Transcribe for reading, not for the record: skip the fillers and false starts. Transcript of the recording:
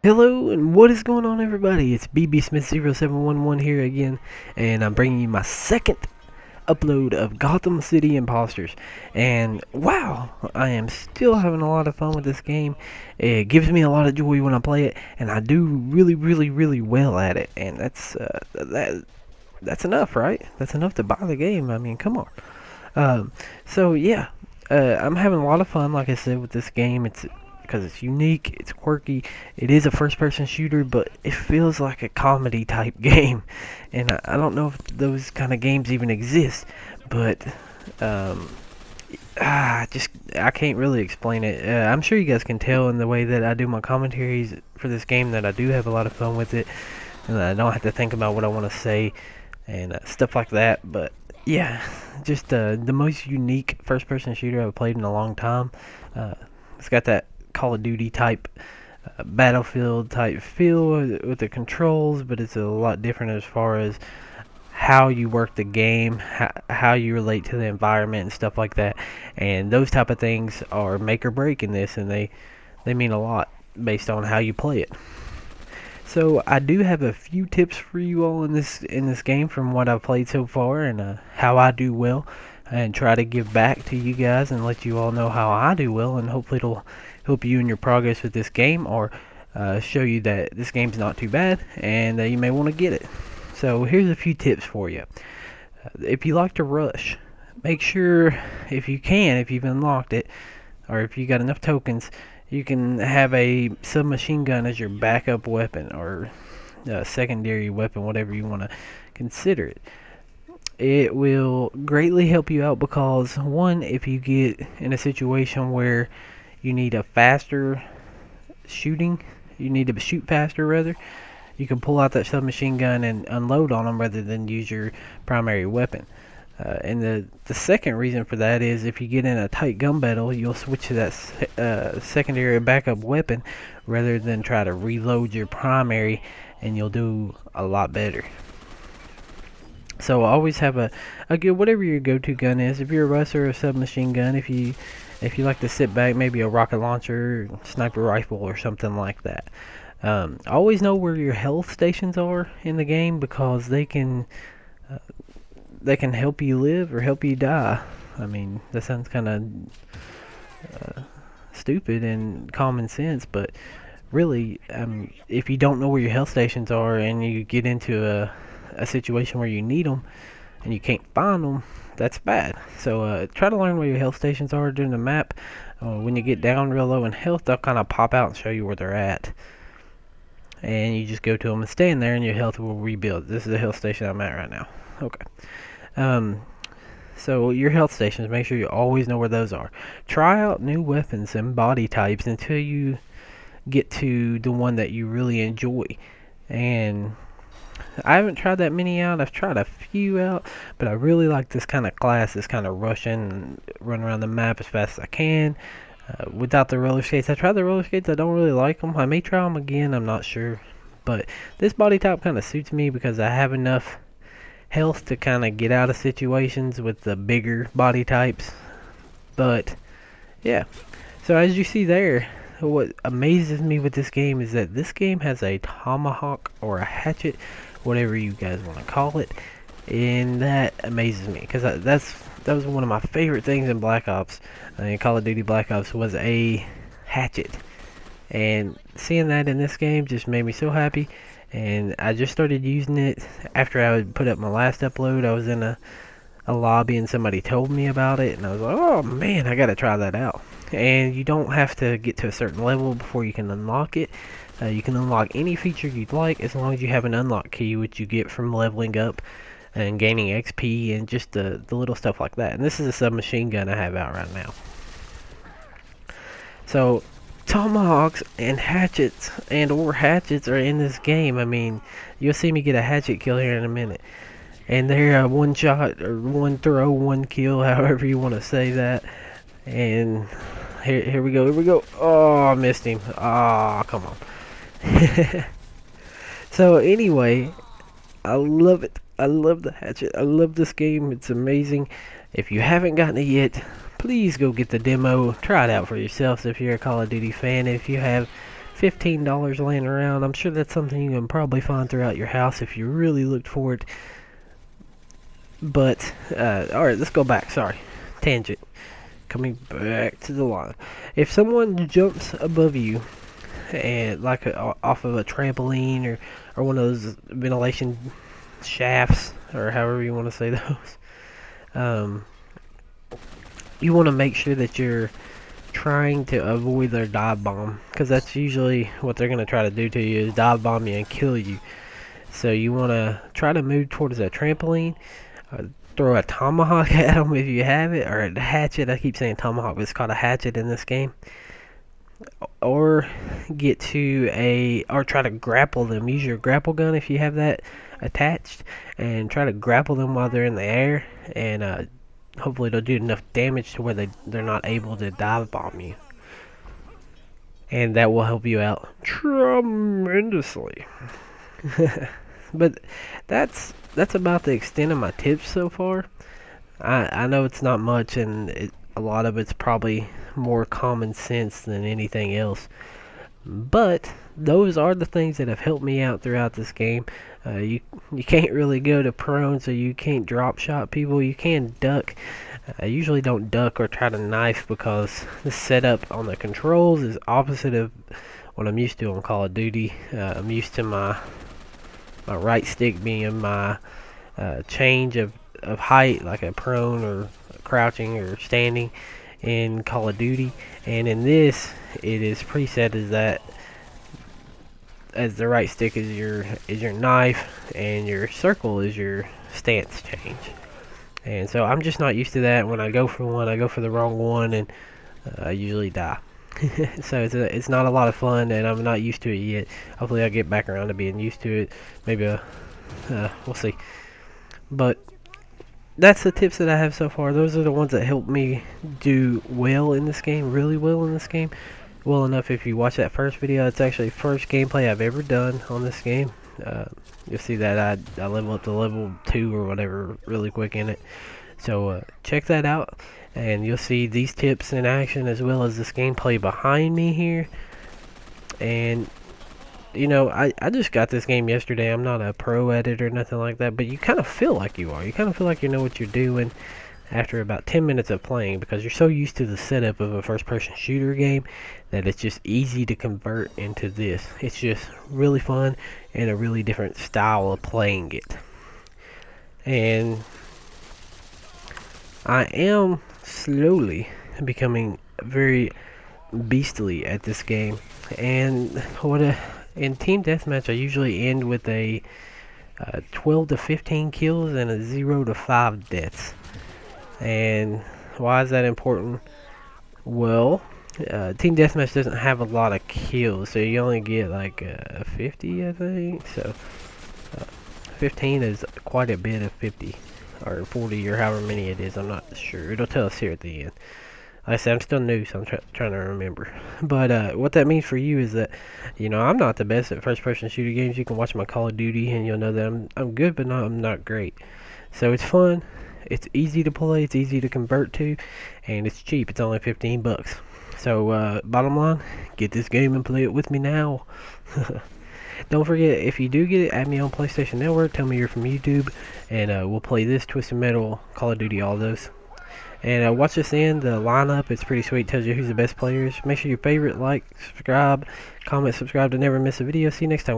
Hello and what is going on, everybody? It's BB Smith 0711 here again, and I'm bringing you my second upload of Gotham City Impostors. And wow, I am still having a lot of fun with this game. It gives me a lot of joy when I play it, and I do really well at it. And that's enough, right? That's enough to buy the game. I mean, come on. So yeah, I'm having a lot of fun, like I said, with this game. It's because it's unique, it's quirky. It is a first-person shooter, but it feels like a comedy type game, and I don't know if those kind of games even exist. But um, I can't really explain it. I'm sure you guys can tell in the way that I do my commentaries for this game that I do have a lot of fun with it, and I don't have to think about what I want to say and stuff like that. But yeah, just the most unique first-person shooter I've played in a long time. It's got that Call of Duty type Battlefield type feel with the controls, but it's a lot different as far as how you work the game, how you relate to the environment and stuff like that. And those type of things are make or break in this, and they mean a lot based on how you play it. So I do have a few tips for you all in this game from what I've played so far, and how I do well, and try to give back to you guys and let you all know how I do well, and hopefully it'll help you in your progress with this game, or show you that this game's not too bad and that you may want to get it. So here's a few tips for you. If you like to rush, make sure, if you can, if you've unlocked it, or if you got enough tokens, you can have a submachine gun as your backup weapon, or secondary weapon, whatever you want to consider it. It will greatly help you out because, one, if you get in a situation where you need a faster shooting, you need to shoot faster rather, you can pull out that submachine gun and unload on them rather than use your primary weapon. And the second reason for that is if you get in a tight gun battle, you'll switch to that secondary backup weapon rather than try to reload your primary, and you'll do a lot better. So always have a good, whatever your go-to gun is. If you're a Ruster or a submachine gun, if you like to sit back, maybe a rocket launcher, sniper rifle, or something like that. Always know where your health stations are in the game, because they can help you live or help you die. I mean, that sounds kind of stupid and common sense, but really, if you don't know where your health stations are and you get into a situation where you need them and you can't find them, that's bad. So try to learn where your health stations are during the map. When you get down real low in health, they'll kind of pop out and show you where they're at, and you just go to them and stand there and your health will rebuild. This is the health station I'm at right now. Okay. So your health stations, make sure you always know where those are. Try out new weapons and body types until you get to the one that you really enjoy. And I haven't tried that many out. I've tried a few out, but I really like this kind of class, this kind of rushing and run around the map as fast as I can. Without the roller skates, I tried the roller skates. I don't really like them. I may try them again. I'm not sure. But this body type kind of suits me because I have enough health to kind of get out of situations with the bigger body types. But yeah, so as you see there, what amazes me with this game is that this game has a tomahawk or a hatchet, whatever you guys want to call it, and that amazes me because that was one of my favorite things in Black Ops, in Call of Duty Black Ops, was a hatchet. And seeing that in this game just made me so happy. And I just started using it after I would put up my last upload. I was in a lobby and somebody told me about it, and I was like, oh man, I gotta try that out. And you don't have to get to a certain level before you can unlock it. You can unlock any feature you'd like as long as you have an unlock key, which you get from leveling up and gaining XP and just the little stuff like that. And this is a submachine gun I have out right now. So tomahawks and hatchets or hatchets are in this game. I mean, you'll see me get a hatchet kill here in a minute, and they're one shot or one throw, one kill, however you want to say that. And here we go. Oh, I missed him. Oh, come on. So anyway, I love it. I love the hatchet. I love this game. It's amazing. If you haven't gotten it yet, please go get the demo. Try it out for yourselves if you're a Call of Duty fan. If you have $15 laying around. I'm sure that's something you can probably find throughout your house if you really looked for it. But, alright, let's go back. Sorry. Tangent. Coming back to the line. If someone jumps above you, and like off of a trampoline or one of those ventilation shafts, or however you want to say those, you want to make sure that you're trying to avoid their dive bomb, because that's usually what they're going to try to do to you, is dive bomb you and kill you. So you want to try to move towards that trampoline, throw a tomahawk at them if you have it, or a hatchet. I keep saying tomahawk, but it's called a hatchet in this game. Or get to or try to grapple them. Use your grapple gun if you have that attached, and try to grapple them while they're in the air, and hopefully they'll do enough damage to where they're not able to dive bomb you, and that will help you out tremendously. But that's about the extent of my tips so far. I know it's not much, and a lot of it's probably more common sense than anything else, but those are the things that have helped me out throughout this game. You can't really go to prone, so you can't drop shot people. You can duck. I usually don't duck or try to knife, because the setup on the controls is opposite of what I'm used to on Call of Duty. I'm used to my right stick being my change of height, like a prone or crouching or standing in Call of Duty, and in this it is preset as that, as the right stick is your knife, and your circle is your stance change. And so I'm just not used to that. When I go for one, I go for the wrong one, and I usually die. So it's not a lot of fun, and I'm not used to it yet. Hopefully I'll get back around to being used to it. Maybe we'll see. But that's the tips that I have so far. Those are the ones that help me do well in this game, really well in this game. Well enough, if you watch that first video, it's actually first gameplay I've ever done on this game. You'll see that I level up to level 2 or whatever really quick in it. So check that out, and you'll see these tips in action, as well as this gameplay behind me here. And you know, I just got this game yesterday. I'm not a pro at it or nothing like that, but you kind of feel like you are. You kind of feel like you know what you're doing after about 10 minutes of playing, because you're so used to the setup of a first-person shooter game that it's just easy to convert into this. It's just really fun and a really different style of playing it. And I am slowly becoming very beastly at this game. And in Team Deathmatch, I usually end with a 12 to 15 kills and a 0 to 5 deaths. And why is that important? Well, Team Deathmatch doesn't have a lot of kills, so you only get like 50, I think. So 15 is quite a bit of 50, or 40, or however many it is. I'm not sure. It'll tell us here at the end. Like I said, I'm still new, so I'm trying to remember. But what that means for you is that, you know, I'm not the best at first-person shooter games. You can watch my Call of Duty, and you'll know that I'm good, but I'm not great. So it's fun. It's easy to play. It's easy to convert to, and it's cheap. It's only 15 bucks. So bottom line, get this game and play it with me now. Don't forget, if you do get it, add me on PlayStation Network. Tell me you're from YouTube, and we'll play this, Twisted Metal, Call of Duty, all those. And watch this in the lineup. It's pretty sweet. Tells you who's the best players. Make sure you favorite, like, subscribe, comment, subscribe to never miss a video. See you next time, guys.